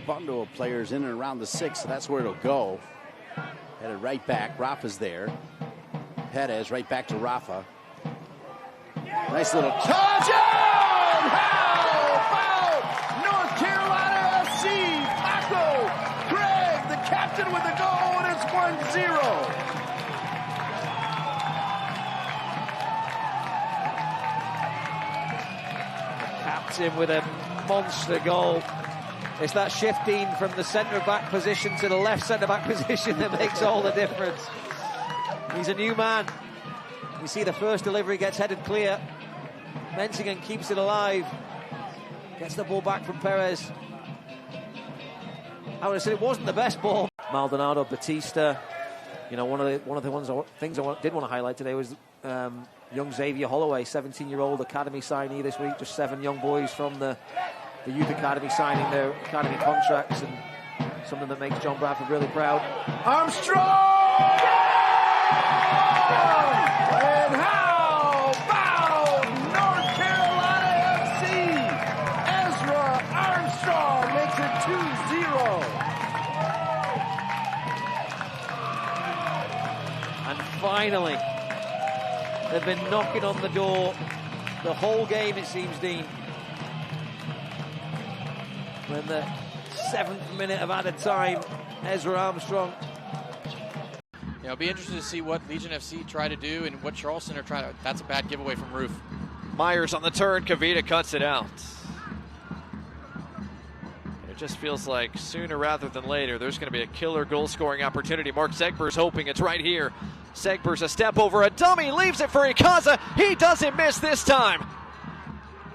bundle of players in and around the 6, so that's where it'll go. Headed right back. Rafa's there. Perez right back to Rafa. Nice little touchdown! How about North Carolina FC? Paco, Craig, the captain with the goal, and it's 1-0. Captain with a monster goal. It's that shifting from the centre-back position to the left centre-back position that makes all the difference. He's a new man. You see the first delivery gets headed clear. Mensingen keeps it alive. Gets the ball back from Perez. I would have said it wasn't the best ball. Maldonado, Batista. You know, one of the things I did want to highlight today was young Xavier Holloway, 17-year-old academy signee this week. Just 7 young boys from the youth academy signing their academy contracts, and something that makes John Bradford really proud. Armstrong! And how about North Carolina FC? Ezra Armstrong makes it 2-0. And finally, they've been knocking on the door the whole game, it seems, Dean. When the 7th minute of added time, Ezra Armstrong. Yeah, it'll be interesting to see what Legion FC try to do and what Charleston are trying to. That's a bad giveaway from Roof. Myers on the turn. Kavita cuts it out. It just feels like sooner rather than later there's going to be a killer goal-scoring opportunity. Mark Zegber's hoping it's right here. Zegber's a step over a dummy, leaves it for Ycaza. He doesn't miss this time.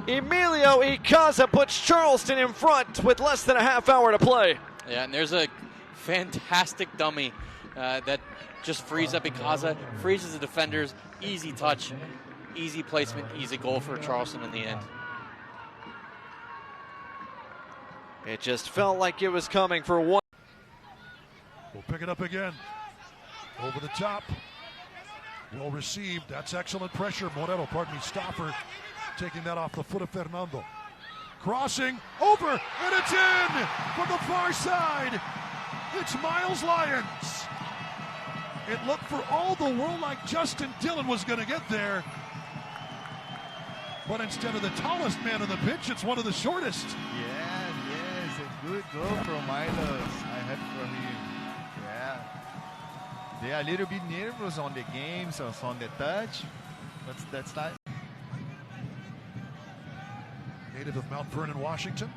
Emilio Ycaza puts Charleston in front with less than a half hour to play. Yeah, and there's a fantastic dummy that just frees up Ycaza, freezes the defenders, easy touch, easy placement, easy goal for Charleston in the end. It just felt like it was coming for one. We'll pick it up again. Over the top. Well received. That's excellent pressure. Stauffer taking that off the foot of Fernando. Crossing over, and it's in from the far side. It's Miles Lyons. It looked for all the world like Justin Dillon was going to get there. But instead of the tallest man on the pitch, it's one of the shortest. Yes, a good goal from Miles. I happy for him. Yeah. They are a little bit nervous on the game, so on the touch. But that's nice. Native of Mount Vernon, Washington.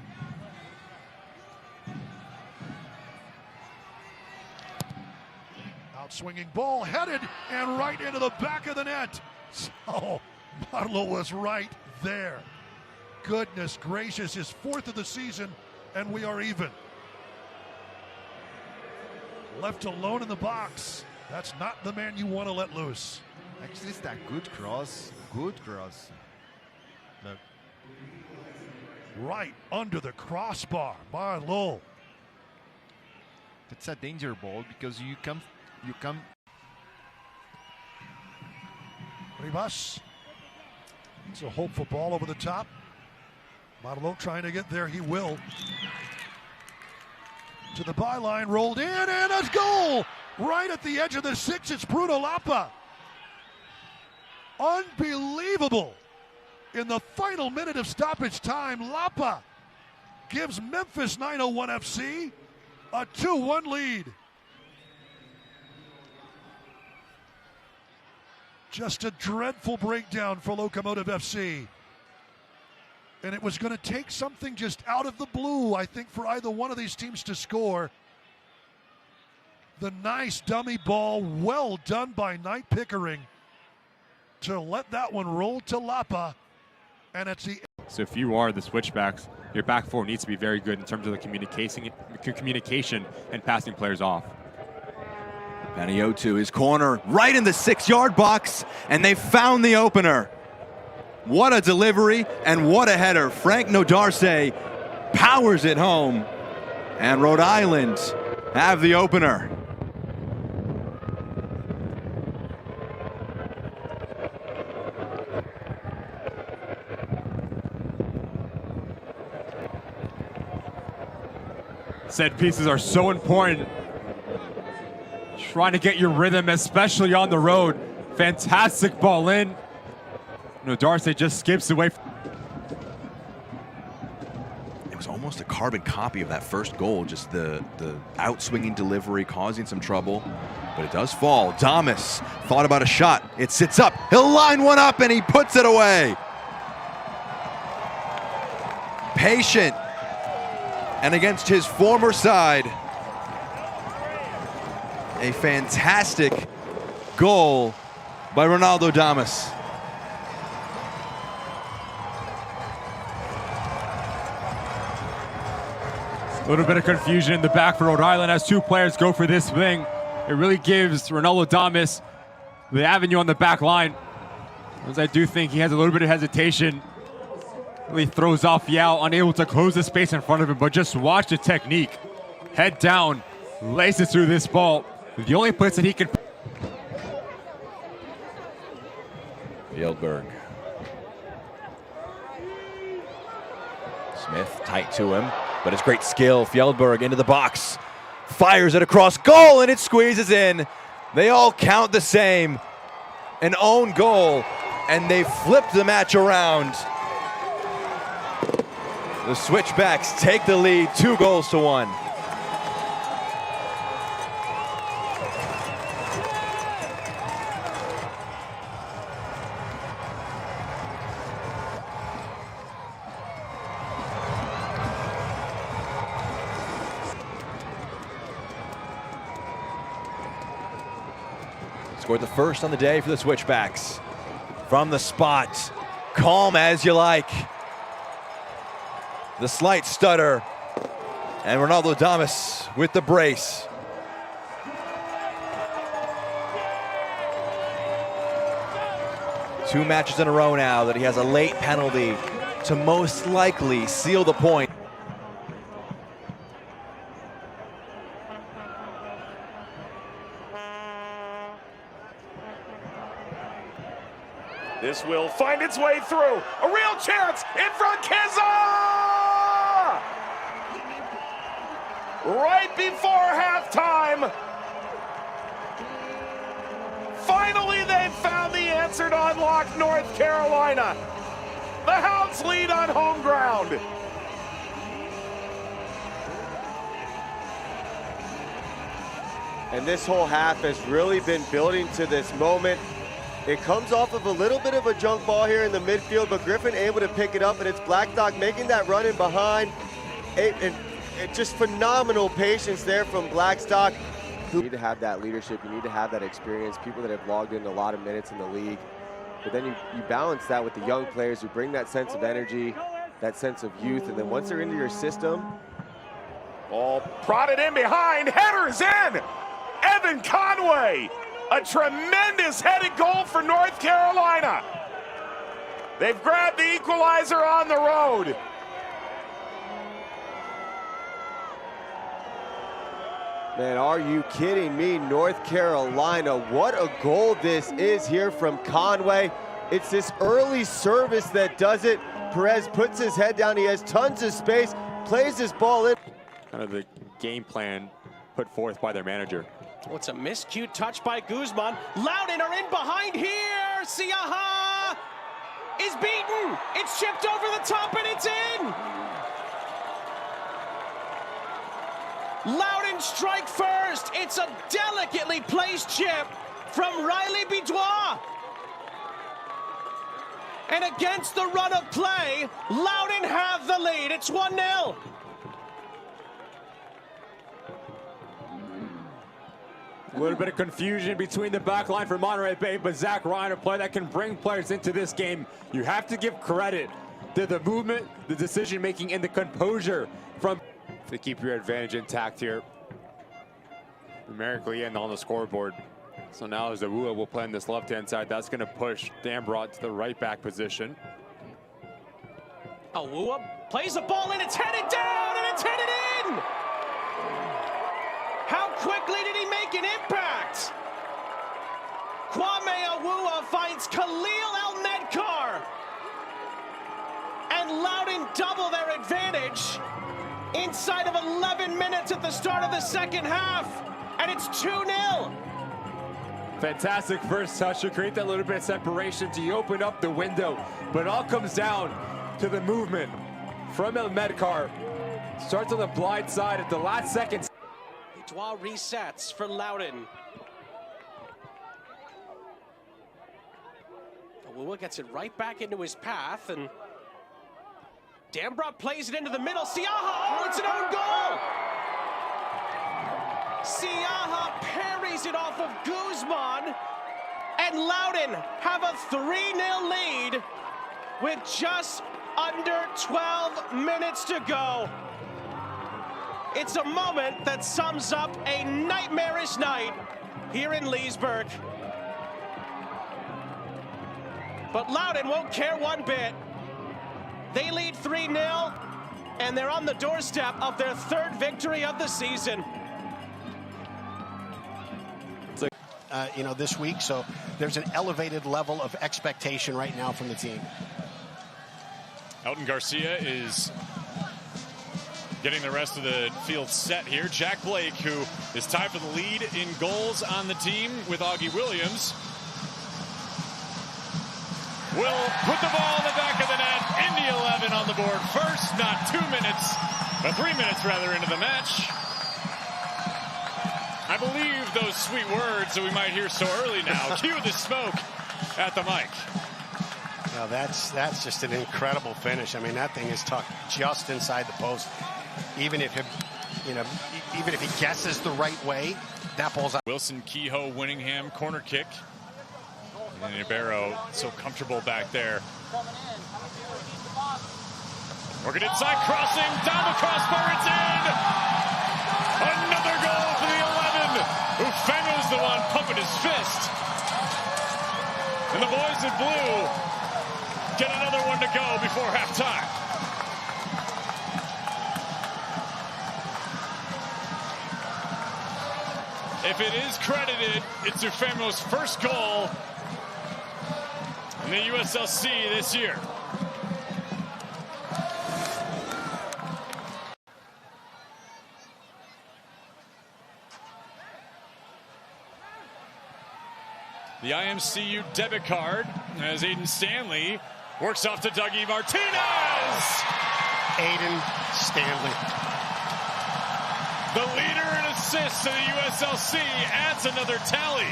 Out-swinging ball, headed and right into the back of the net. So Marlon was right there. Goodness gracious, his 4th of the season, and we are even. Left alone in the box. That's not the man you want to let loose. Actually, it's that good cross. Good cross. Look. Right under the crossbar, Marlon. It's a danger ball because you come. Rivas. It's a hopeful ball over the top. Marlon trying to get there. He will. To the byline, rolled in, and a goal! Right at the edge of the 6, it's Bruno Lapa. Unbelievable. In the final minute of stoppage time, Lapa gives Memphis 901 FC a 2-1 lead. Just a dreadful breakdown for Locomotive FC. And it was going to take something just out of the blue, I think, for either one of these teams to score. The nice dummy ball, well done by Knight Pickering to let that one roll to Lapa. And it's the... So if you are the switchbacks, your back four needs to be very good in terms of the communication and passing players off. Benio to his corner, right in the 6-yard box, and they found the opener. What a delivery and what a header. Frank Nodarse powers it home, and Rhode Island have the opener. Set pieces are so important. Trying to get your rhythm, especially on the road. Fantastic ball in. Nodarse just skips away. It was almost a carbon copy of that first goal, just the outswinging delivery causing some trouble, but it does fall. Damus thought about a shot. It sits up. He'll line one up and he puts it away. Patient. And against his former side, a fantastic goal by Ronaldo Damus. A little bit of confusion in the back for Rhode Island as two players go for this thing. It really gives Ronaldo Damus the avenue on the back line. As I do think he has a little bit of hesitation. Really throws off Yao, unable to close the space in front of him, but just watch the technique. Head down, laces through this ball. The only place that he can... Fjällberg. Smith tight to him, but it's great skill. Fjällberg into the box, fires it across goal, and it squeezes in. They all count the same. An own goal, and they flip the match around. The Switchbacks take the lead, 2-1. Scored the first on the day for the Switchbacks. From the spot, calm as you like. The slight stutter, and Ronaldo Damus with the brace. Two matches in a row now that he has a late penalty to most likely seal the point. This will find its way through. A real chance in front, Kizza! Right before halftime. Finally, they found the answer to unlock North Carolina. The Hounds lead on home ground. And this whole half has really been building to this moment. It comes off of a little bit of a junk ball here in the midfield, but Griffin able to pick it up, and it's Blackstock making that run in behind. Just phenomenal patience there from Blackstock. You need to have that leadership, you need to have that experience, people that have logged in a lot of minutes in the league. But then you balance that with the young players who bring that sense of energy, that sense of youth, and then once they're into your system. Ball prodded in behind, headers in! Evan Conway! A tremendous headed goal for North Carolina. They've grabbed the equalizer on the road. Man, are you kidding me? North Carolina, what a goal this is here from Conway. It's this early service that does it. Perez puts his head down, he has tons of space, plays this ball in. Kind of the game plan put forth by their manager. Oh, it's a miscued touch by Guzmán. Loudon are in behind here. Siaha is beaten. It's chipped over the top and it's in. Loudon strike first. It's a delicately placed chip from Riley Bidois. And against the run of play, Loudon have the lead. It's 1-0. A little bit of confusion between the back line for Monterey Bay, but Zach Ryan, a player that can bring players into this game. You have to give credit to the movement, the decision-making, and the composure from to keep your advantage intact here. Numerically and on the scoreboard. So now as Awua will play on this left-hand side, that's going to push Dambrot to the right-back position. Awua plays the ball in, it's headed down, and it's headed in! How quickly did he make an impact? Kwame Awua finds Kalil ElMedkhar. And Loudon double their advantage inside of 11 minutes at the start of the second half, and it's 2-0. Fantastic first touch to create that little bit of separation to open up the window. But it all comes down to the movement from ElMedkhar. Starts on the blind side at the last second. Bidois resets for Loudon. Will gets it right back into his path, and Dambrot plays it into the middle. Siaha, oh, it's an own goal! Siaha parries it off of Guzmán, and Loudon have a 3-0 lead with just under 12 minutes to go. It's a moment that sums up a nightmarish night here in Leesburg. But Loudon won't care one bit. They lead 3-0, and they're on the doorstep of their third victory of the season. This week, so there's an elevated level of expectation right now from the team. Elton Garcia is getting the rest of the field set here. Jack Blake, who is tied for the lead in goals on the team with Augie Williams, will put the ball in the back of the net. Indy 11 on the board first, not 2 minutes, but 3 minutes rather into the match. I believe those sweet words that we might hear so early now. Cue the smoke at the mic. Now that's just an incredible finish. I mean, that thing is tucked just inside the post. Even if he guesses the right way, that ball's out. Wilson Kehoe Winningham corner kick. And Ibero so comfortable back there. Working inside, crossing down the crossbar, it's in! Another goal for the 11. Ofeimu's the one pumping his fist. And the boys in blue get another one to go before halftime. If it is credited, it's Ofeimu's first goal in the USLC this year. The IMCU debit card as Aiden Stanley works off to Dougie Martínez. Aiden Stanley. The leader in assists to the USLC adds another tally.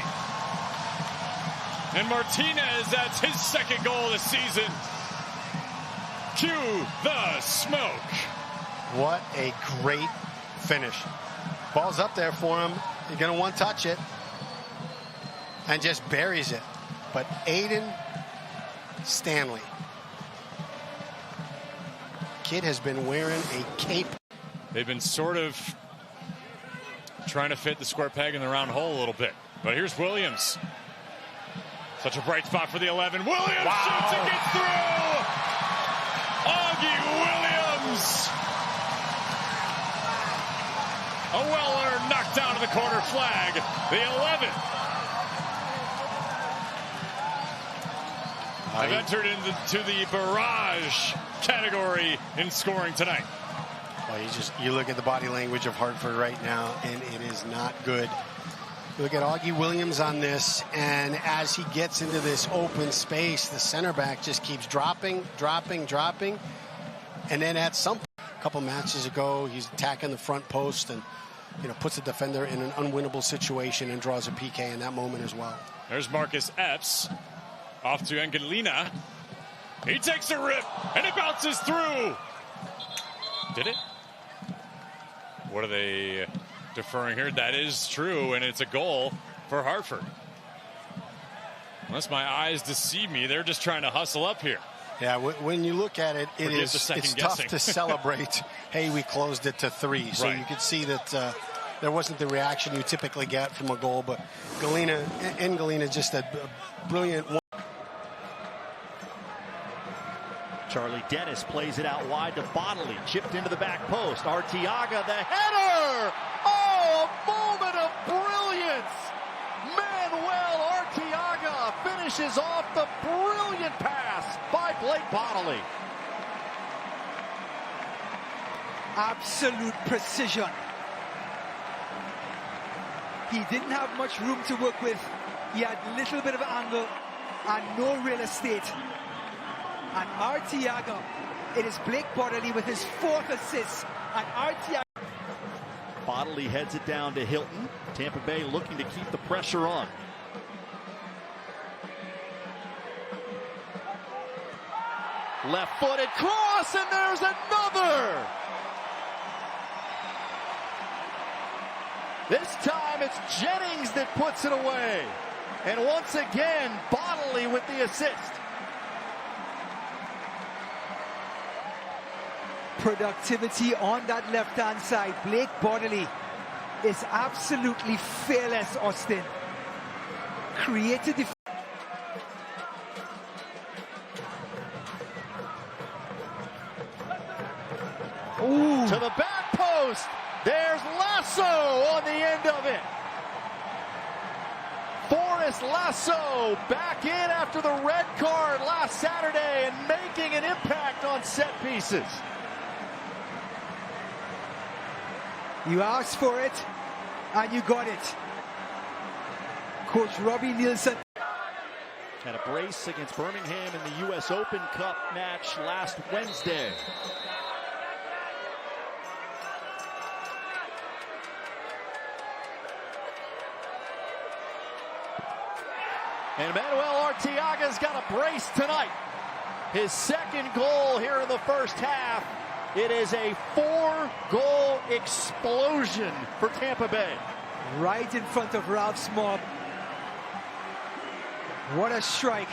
And Martínez adds his second goal of the season. Cue the smoke. What a great finish. Ball's up there for him. You're going to one-touch it. And just buries it. But Aiden Stanley. Kid has been wearing a cape. They've been sort of trying to fit the square peg in the round hole a little bit. But here's Williams. Such a bright spot for the 11. Williams shoots and gets through! Augie Williams! A Weller knocked down to the corner flag. The 11 have entered into the barrage category in scoring tonight. Well, you look at the body language of Hartford right now, and it is not good. You look at Augie Williams on this, and as he gets into this open space, the center back just keeps dropping. And then at some point, a couple matches ago, he's attacking the front post and puts the defender in an unwinnable situation and draws a PK in that moment as well. There's Marcus Epps off to Ngalina. He takes a rip, and it bounces through. Did it? What are they deferring here? That is true, and it's a goal for Hartford. Unless my eyes deceive me, they're just trying to hustle up here. Yeah, when you look at it, it's tough to celebrate. Hey, we closed it to 3. So you could see that there wasn't the reaction you typically get from a goal, but Ngalina just a brilliant one. Charlie Dennis plays it out wide to Bodley, chipped into the back post. Arteaga, the header! Oh, a moment of brilliance! Manuel Arteaga finishes off the brilliant pass by Blake Bodley. absolute precision. He didn't have much room to work with. He had a little bit of angle and no real estate. And Arteaga, it is Blake Bodley with his 4th assist. And Arteaga. Bodley heads it down to Hilton. Tampa Bay looking to keep the pressure on. Left-footed cross, and there's another! This time it's Jennings that puts it away. And once again, Bodley with the assist. Productivity on that left-hand side. Blake Bodley is absolutely fearless, Austin. Created the... Ooh. To the back post. There's Lasso on the end of it. Forrest Lasso back in after the red card last Saturday and making an impact on set pieces. You asked for it, and you got it. Coach Robbie Nielsen. Had a brace against Birmingham in the U.S. Open Cup match last Wednesday. And Manuel Arteaga's got a brace tonight. His 2nd goal here in the first half. It is a 4-goal explosion for Tampa Bay. Right in front of Ralph's mob. What a strike.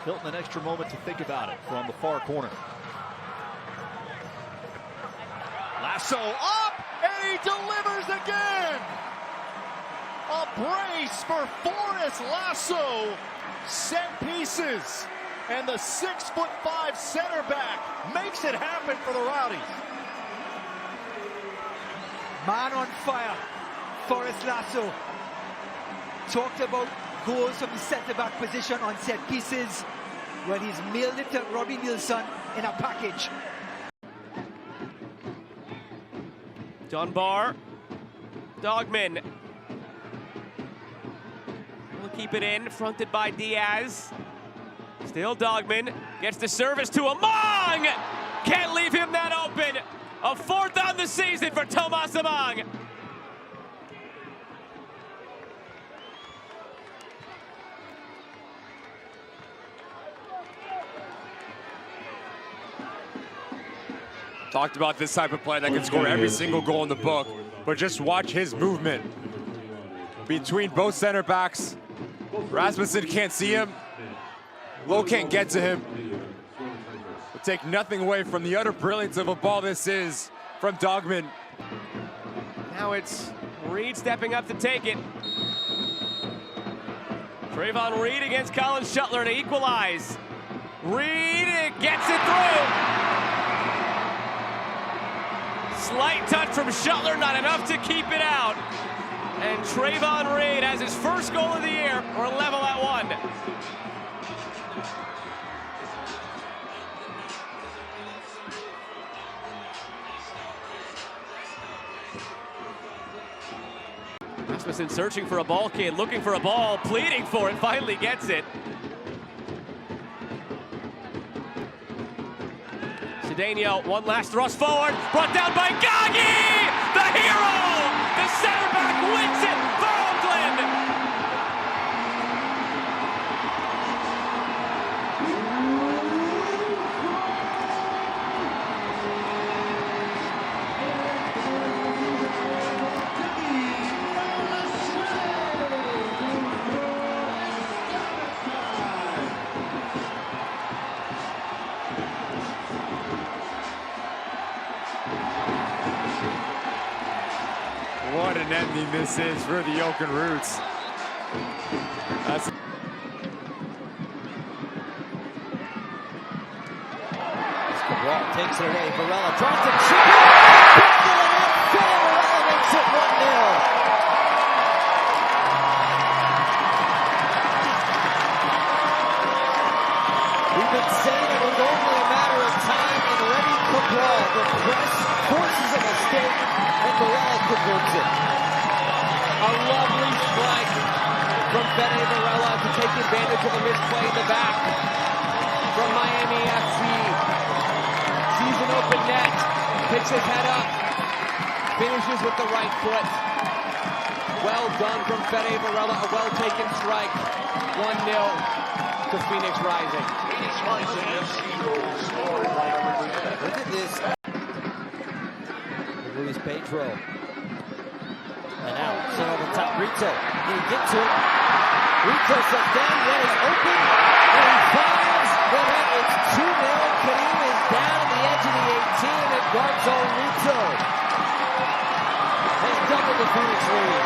Hilton an extra moment to think about it from the far corner. Lasso up, and he delivers again. A brace for Forrest Lasso. Set pieces. And the 6'5" center back makes it happen for the Rowdies. Man on fire. Forrest Lasso. Talked about goals from the centre-back position on set pieces. Well, he's mailed it to Robbie Nielsen in a package. Dunbar. Dogman. Will keep it in, fronted by Diaz. Still Dogman. Gets the service to Among! Can't leave him that open. A 4th on the season for Tomas Among. Talked about this type of play that can score every single goal in the book, but just watch his movement between both center backs. Rasmussen can't see him. Lowe can't get to him. But take nothing away from the utter brilliance of a ball this is from Dogman. Now it's Reed stepping up to take it. Trayvon Reed against Colin Shuttler to equalize. Reed gets it through. Slight touch from Shuttler, not enough to keep it out. And Trayvon Reed has his first goal of the year. We're level at 1. Rasmussen searching for a ball kid, looking for a ball, pleading for it, finally gets it. Cedeno, one last thrust forward, brought down by Gagi! The hero! The center back wins it for Oakland! What an ending this is for the Oaken Roots. That's Cabral takes it away. Varela tries to chip it. Varela makes it 1-0. We've been saying it was only a matter of time, and Remy Cabral Wilson. A lovely strike from Ben Ofeimu to take advantage of a misplay in the back from Miami FC. Sees an open net, picks his head up, finishes with the right foot. Well done from Ben Ofeimu, a well-taken strike. 1-0 to Phoenix Rising. Look at this. Luis Pedro. And now, sent over top, Rito. He gets it. Rito sets down, net is open, and he finds the net. It's 2-0. Kalil is down at the edge of the 18, and guards on Rito. Has doubled the Phoenix lead.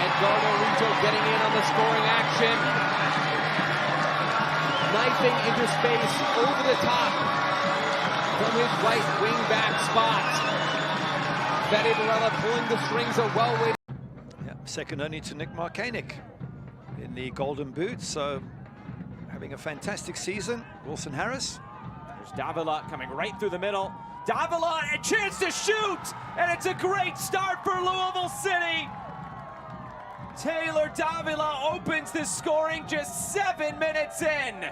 Edgardo Rito getting in on the scoring action. Knifing into space over the top from his right wing back spot. Ben Ofeimu pulling the strings a well-weighted. Yeah, second only to Nick Markanek in the Golden Boot, so having a fantastic season. Wilson Harris. There's Davila coming right through the middle. Davila, a chance to shoot, and it's a great start for Louisville City. Taylor Davila opens the scoring just 7 minutes in.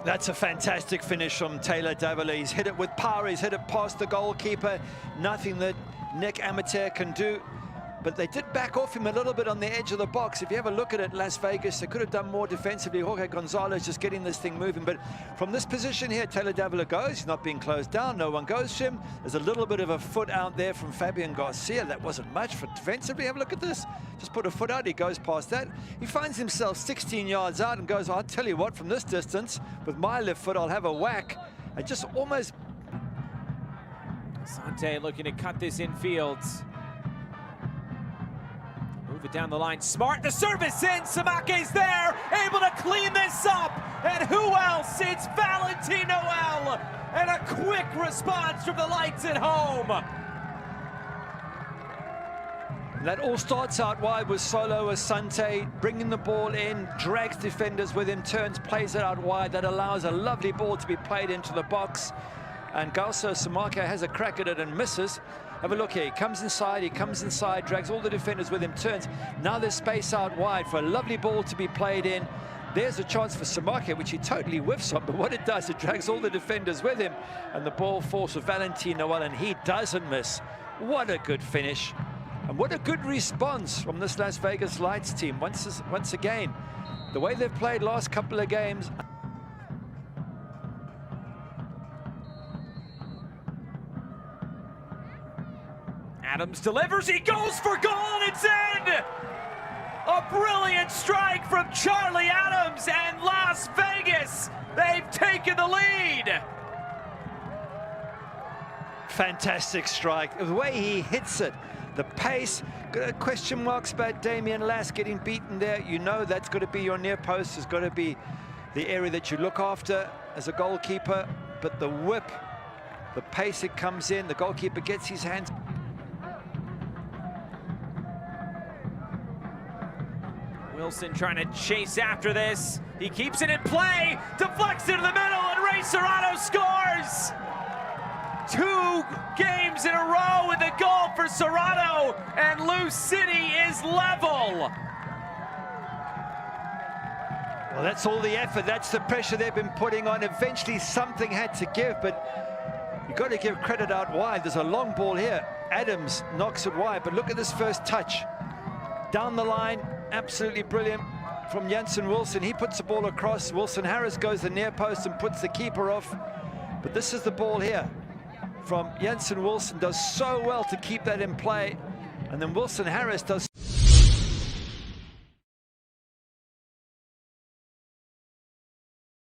That's a fantastic finish from Taylor Davila. He's hit it with power, he's hit it past the goalkeeper. Nothing that Nick Amateur can do. But they did back off him a little bit on the edge of the box. If you have a look at it, Las Vegas, they could have done more defensively. Jorge Gonzalez just getting this thing moving. But from this position here, Taylor Davila goes. He's not being closed down. No one goes to him. There's a little bit of a foot out there from Fabian Garcia. That wasn't much for defensively. Have a look at this. Just put a foot out. He goes past that. He finds himself 16 yards out and goes, I'll tell you what, from this distance, with my left foot, I'll have a whack. And just almost... Sante looking to cut this infield. Move it down the line, smart, the service in, Samake's there, able to clean this up, and who else? It's Valentin Noel, and a quick response from the lights at home. That all starts out wide with Solo Asante, bringing the ball in, drags defenders with him, turns, plays it out wide. That allows a lovely ball to be played into the box, and Galso Samake has a crack at it and misses. Have a look here, he comes inside, drags all the defenders with him, turns. Now there's space out wide for a lovely ball to be played in. There's a chance for Samake, which he totally whiffs on, but what it does, it drags all the defenders with him, and the ball falls for Valentin Noel, and he doesn't miss. What a good finish, and what a good response from this Las Vegas Lights team. Once again, the way they've played last couple of games. Adams delivers, he goes for goal, and it's in! A brilliant strike from Charlie Adams, and Las Vegas, they've taken the lead! Fantastic strike. The way he hits it, the pace, question marks about Damian Lass getting beaten there. You know that's got to be your near post, has got to be the area that you look after as a goalkeeper, but the whip, the pace it comes in, the goalkeeper gets his hands. Wilson trying to chase after this. He keeps it in play, deflects it to the middle, and Ray Serrano scores! 2 games in a row with a goal for Serrano, and Lou City is level. Well, that's all the effort, that's the pressure they've been putting on. Eventually something had to give, but you've got to give credit out wide. There's a long ball here. Adams knocks it wide, but look at this first touch. Down the line, absolutely brilliant from Jansen Wilson. He puts the ball across. Wilson Harris goes the near post and puts the keeper off. But this is the ball here from Jansen Wilson. Does so well to keep that in play. And then Wilson Harris does